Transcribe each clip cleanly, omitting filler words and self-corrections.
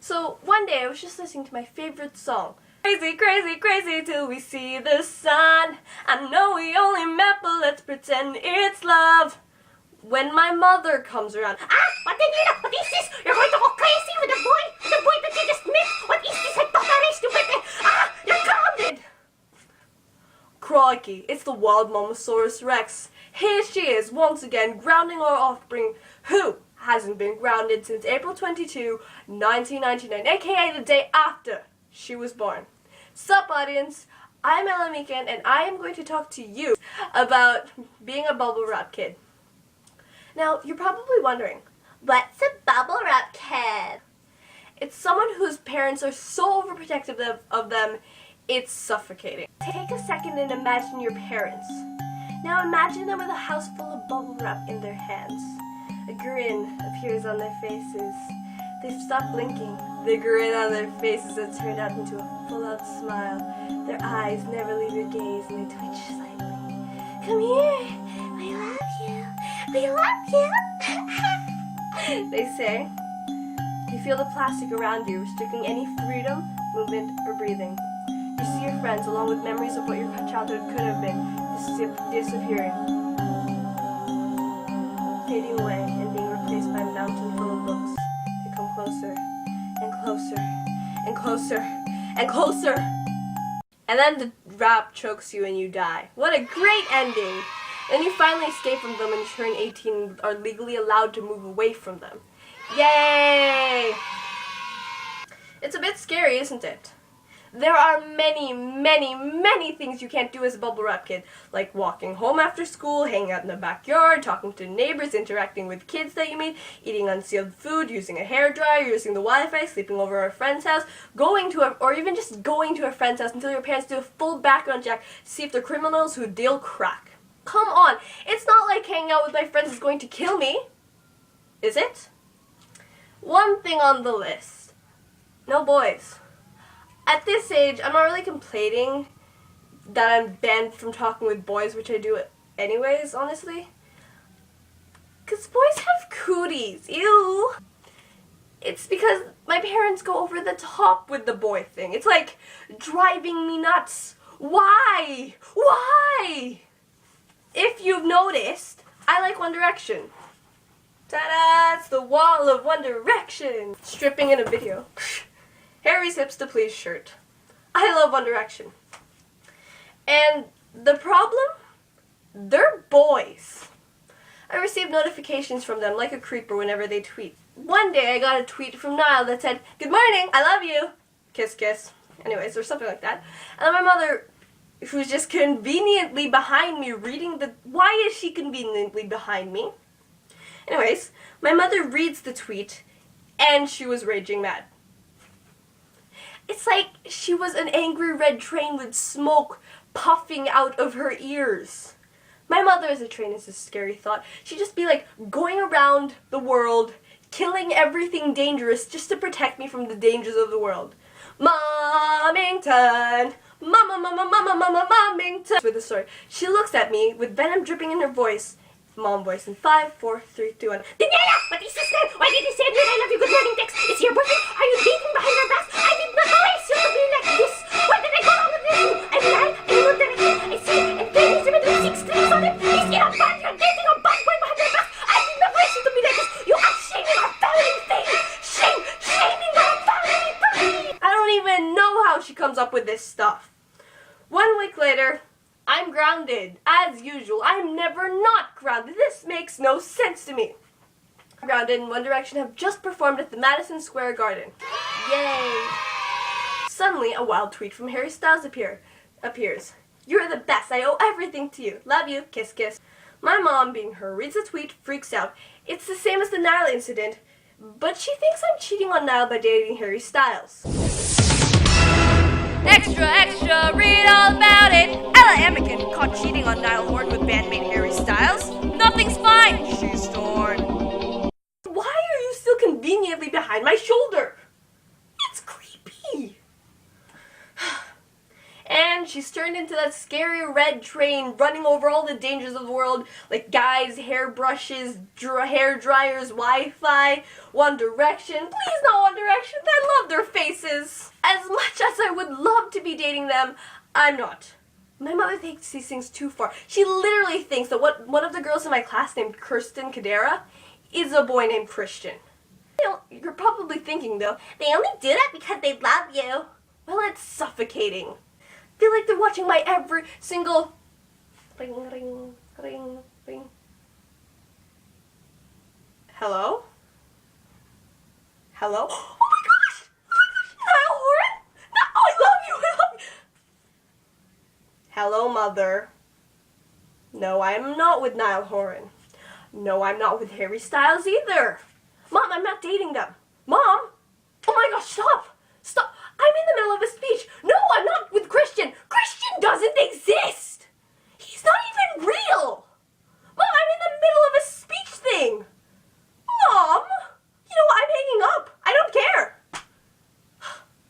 So one day I was just listening to my favorite song. Crazy, crazy, crazy till we see the sun. I know we only met, but let's pretend it's love. When my mother comes around, What is this? You're going to go crazy with the boy that you just met. What is this? I thought I raised you better. You're grounded. Crikey, it's the wild Momosaurus Rex. Here she is, once again, grounding our offspring, who hasn't been grounded since April 22, 1999, aka the day after she was born. Sup, audience? I'm Ella Meekin, and I am going to talk to you about being a bubble wrap kid. Now, you're probably wondering, What's a bubble wrap kid? it's someone whose parents are so overprotective of them, it's suffocating. Take a second and imagine your parents. Now imagine them with a house full of bubble wrap in their hands. A grin appears on their faces. They've stopped blinking. The grin on their faces has turned out into a full-out smile. Their eyes never leave your gaze and they twitch slightly. Come here, we love you. We love you. They say. You feel the plastic around you, restricting any freedom, movement, or breathing. You see your friends, along with memories of what your childhood could have been, disappearing, fading away, and being replaced by a mountain full of books. They come closer, and closer, and closer, and closer. And then the wrap chokes you and you die. What a great ending! Then you finally escape from them and turn 18 and are legally allowed to move away from them. Yay! It's a bit scary, isn't it? There are many, many, many things you can't do as a bubble wrap kid, like walking home after school, hanging out in the backyard, talking to neighbors, interacting with kids that you meet, eating unsealed food, using a hairdryer, using the Wi-Fi, sleeping over at a friend's house, or even just going to a friend's house until your parents do a full background check to see if they're criminals who deal crack. Come on, it's not like hanging out with my friends is going to kill me, is it? One thing on the list. No boys. At this age, I'm not really complaining that I'm banned from talking with boys, which I do anyways, honestly. Because boys have cooties. Ew. It's because my parents go over the top with the boy thing. It's like driving me nuts. Why? Why? If you've noticed, I like One Direction. Ta-da! It's the wall of One Direction. Stripping in a video. Harry's hips to please shirt. I love One Direction. And the problem? They're boys. I receive notifications from them like a creeper whenever they tweet. One day I got a tweet from Niall that said, "Good morning, I love you." Kiss, kiss. Anyways, or something like that. And my mother, who's just conveniently behind me reading the... Why is she conveniently behind me? Anyways, my mother reads the tweet and she was raging mad. It's like she was an angry red train with smoke puffing out of her ears. My mother as a train is a scary thought. She'd just be like going around the world, killing everything dangerous just to protect me from the dangers of the world. Mommington! Mommington! With the story. She looks at me with venom dripping in her voice. Mom voice in 5, 4, 3, 2, 1. Daniela! What is this then? Why did you send me I love you good morning text? Is he your boyfriend? Are you dating behind her back? I did not raise you to be like this. Why did I go wrong with this? I'm lying. I know directly. I see it. And then he's even doing 6 clicks on it. He's in a bad. You're dating a bad boy behind her back. I did not raise you to be like this. You are shaming our family thing. Shame. Shaming our family. I don't even know how she comes up with this stuff. 1 week later, I'm grounded. As usual, I'm never not grounded. This makes no sense to me. Grounded and One Direction have just performed at the Madison Square Garden. Yay! Suddenly, a wild tweet from Harry Styles appears. "You're the best. I owe everything to you. Love you. Kiss, kiss." My mom, being her, reads the tweet, freaks out. It's the same as the Niall incident, but she thinks I'm cheating on Niall by dating Harry Styles. Extra, extra, read all about it. Ella Amican caught cheating on Niall Horan with bandmate Harry Styles. Nothing's fine, she's torn. Why are you still conveniently behind my shoulder? It's creepy. And she's turned into that scary red train running over all the dangers of the world, like guys, hairbrushes, hair dryers, Wi-Fi, One Direction. Please not One Direction, I be dating them. I'm not. My mother takes these things too far. She literally thinks that one of the girls in my class named Kirsten Kadera is a boy named Christian. You're probably thinking though, they only do that because they love you. Well, it's suffocating. I feel like they're watching my every single ring, ring, ring, ring. Hello? Hello? Oh my gosh! Niall Horan? No, I love you! I love you! Hello, Mother. No, I'm not with Niall Horan. No, I'm not with Harry Styles either. Mom, I'm not dating them. Mom! Oh my gosh, stop! Stop! I'm in the middle of a speech. No, I'm not with Christian. Christian doesn't exist! He's not even real! Mom, I'm in the middle of a speech thing! Mom! You know what? I'm hanging up. I don't care.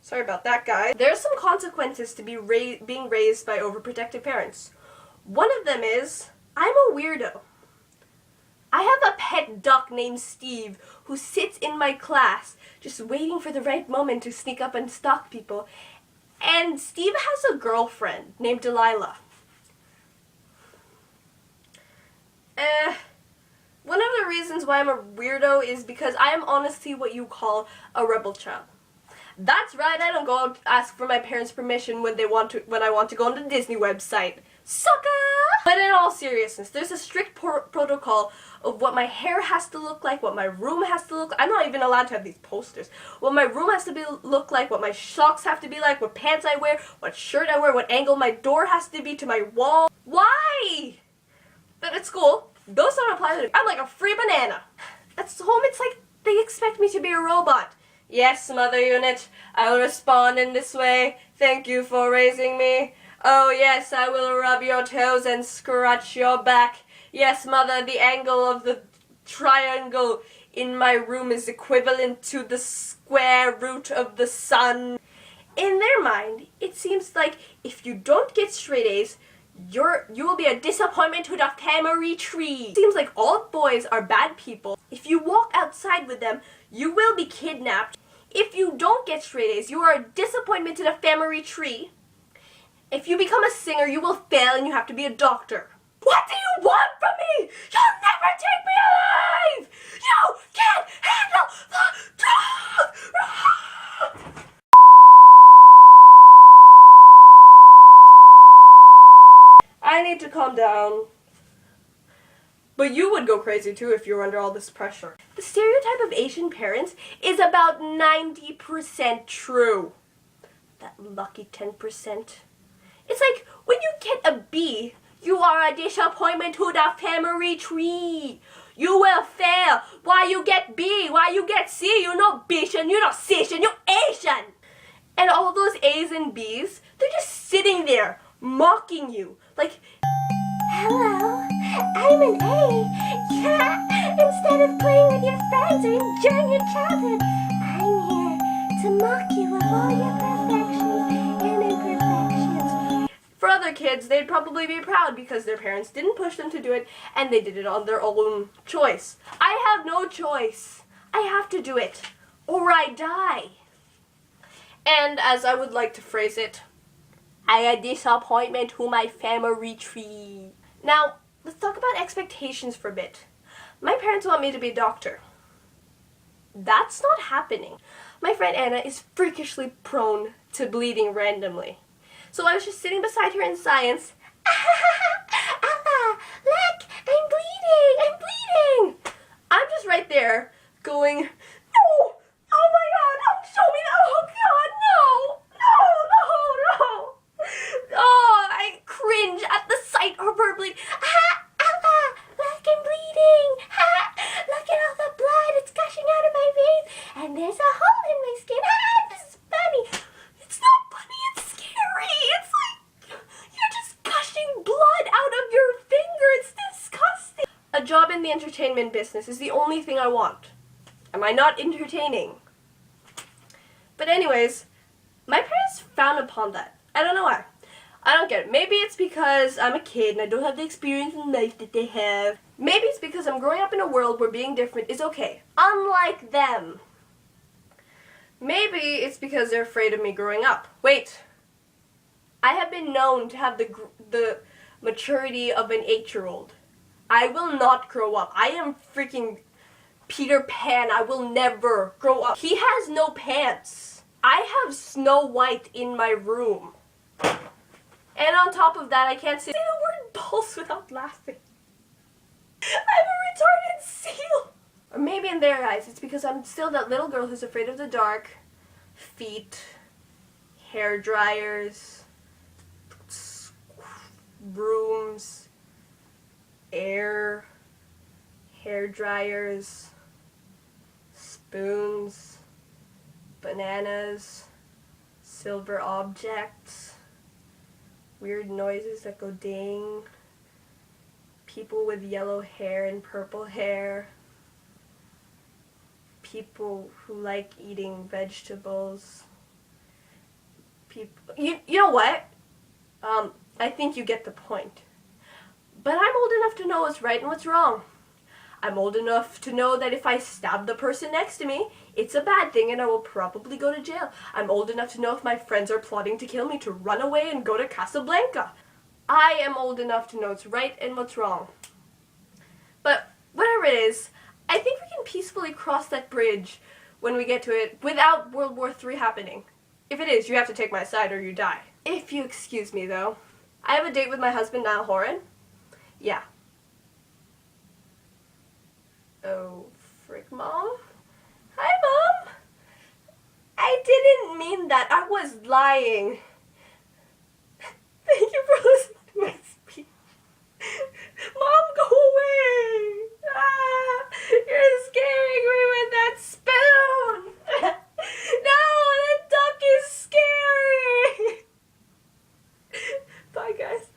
Sorry about that, guys. There's some consequences to being raised by overprotective parents. One of them is, I'm a weirdo. I have a pet duck named Steve who sits in my class just waiting for the right moment to sneak up and stalk people. And Steve has a girlfriend named Delilah. One of the reasons why I'm a weirdo is because I am honestly what you call a rebel child. That's right, I don't go ask for my parents' permission when I want to go on the Disney website. Sucker! But in all seriousness, there's a strict protocol of what my hair has to look like, what my room has to look like. I'm not even allowed to have these posters. What my room has to look like, what my socks have to be like, what pants I wear, what shirt I wear, what angle my door has to be to my wall. Why? But at school, those don't apply to me. I'm like a free banana. At home, it's like they expect me to be a robot. Yes, Mother Unit, I will respond in this way. Thank you for raising me. Oh yes, I will rub your toes and scratch your back. Yes, Mother, the angle of the triangle in my room is equivalent to the square root of the sun. In their mind, it seems like if you don't get straight A's, you will be a disappointment to the family tree. It seems like all boys are bad people. If you walk outside with them, you will be kidnapped. If you don't get straight A's, you are a disappointment to the family tree. If you become a singer, you will fail and you have to be a doctor. What do you want from me? You'll never take me alive! You can't handle the truth! I need to calm down. But you would go crazy too if you were under all this pressure. The stereotype of Asian parents is about 90% true. That lucky 10%. It's like when you get a B, you are a disappointment to the family tree. You will fail. Why you get B? Why you get C? You're not Bishan, you're not Sishan, you're Asian. And all those A's and B's, they're just sitting there mocking you. Like, Hello, I'm an A. Yeah, instead of playing with your friends or enjoying your childhood, I'm here to mock you of all your perfections and imperfections. For other kids, they'd probably be proud because their parents didn't push them to do it and they did it on their own choice. I have no choice. I have to do it or I die. And as I would like to phrase it, I a disappointment to my family tree. Now, let's talk about expectations for a bit. My parents want me to be a doctor. That's not happening. My friend Anna is freakishly prone to bleeding randomly. So I was just sitting beside her in science. Anna, look, I'm bleeding. I'm just right there going, no, oh my God, don't show me that, oh God, no. Oh, I cringe at the sight of her bleeding. Anna, look, I'm bleeding. Look at all the blood, it's gushing out of my veins, and there's a hole in my skin. This is funny. It's not funny, it's scary. It's like you're just gushing blood out of your finger. It's disgusting. A job in the entertainment business is the only thing I want. Am I not entertaining? But anyways, my parents frown upon that. I don't know why. I don't get it. Maybe it's because I'm a kid and I don't have the experience in life that they have. Maybe it's because I'm growing up in a world where being different is okay. Unlike them. Maybe it's because they're afraid of me growing up. Wait. I have been known to have the maturity of an 8-year-old. I will not grow up. I am freaking Peter Pan. I will never grow up. He has no pants. I have Snow White in my room. And on top of that, I can't say the word balls without laughing. I'm a retarded seal. Or maybe in their eyes, it's because I'm still that little girl who's afraid of the dark. Feet, hair dryers, rooms, air, hair dryers, spoons, bananas, silver objects, weird noises that go ding, people with yellow hair and purple hair, people who like eating vegetables, people, you know what? I think you get the point. But I'm old enough to know what's right and what's wrong. I'm old enough to know that if I stab the person next to me, it's a bad thing and I will probably go to jail. I'm old enough to know if my friends are plotting to kill me to run away and go to Casablanca. I am old enough to know what's right and what's wrong. But whatever it is, I think we can peacefully cross that bridge when we get to it without World War III happening. If it is, you have to take my side or you die. If you excuse me, though. I have a date with my husband, Niall Horan. Yeah. Oh, frick, Mom? Hi, Mom! I didn't mean that. I was lying. Thank you for listening to my speech. Mom, go away! Ah, you're scaring me with that spoon! No, the duck is scary! Bye, guys.